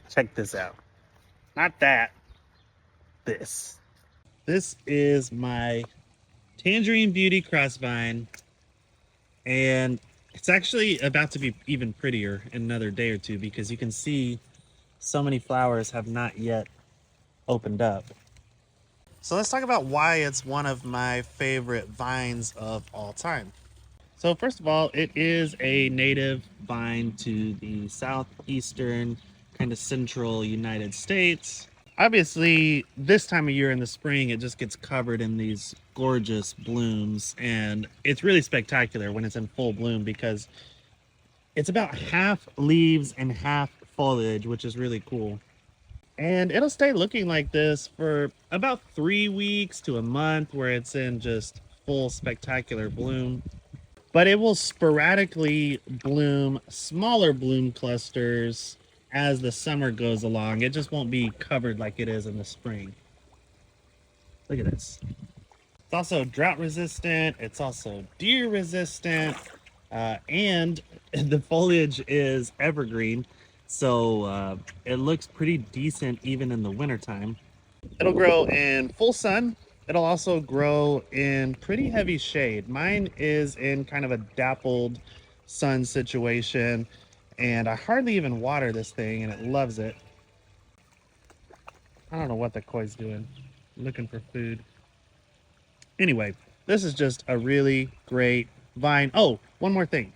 Check this out. Not that. This. This is my Tangerine Beauty Crossvine, and it's actually about to be even prettier in another day or two because you can see so many flowers have not yet opened up. So let's talk about why it's one of my favorite vines of all time. So first of all, it is a native vine to the southeastern, kind of central United States. Obviously, this time of year in the spring, it just gets covered in these gorgeous blooms, and it's really spectacular when it's in full bloom because it's about half leaves and half foliage, which is really cool. And it'll stay looking like this for about 3 weeks to a month, where it's in just full spectacular bloom. But it will sporadically bloom smaller bloom clusters as the summer goes along. It just won't be covered like it is in the spring. Look at this. It's also drought resistant. It's also deer resistant. And the foliage is evergreen. So it looks pretty decent even in the wintertime. It'll grow in full sun. It'll also grow in pretty heavy shade. Mine is in kind of a dappled sun situation, and I hardly even water this thing, and it loves it. I don't know what the koi's doing. Looking for food. Anyway, this is just a really great vine. Oh, one more thing.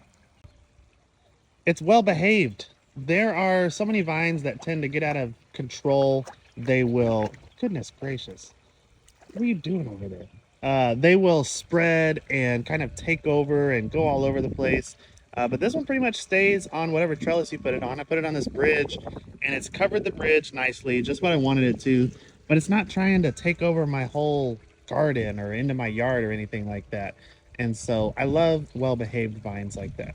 It's well behaved. There are so many vines that tend to get out of control. They will, goodness gracious. What are you doing over there? They will spread and kind of take over and go all over the place. But this one pretty much stays on whatever trellis you put it on. I put it on this bridge, and it's covered the bridge nicely, just what I wanted it to. But it's not trying to take over my whole garden or into my yard or anything like that. And so I love well-behaved vines like that.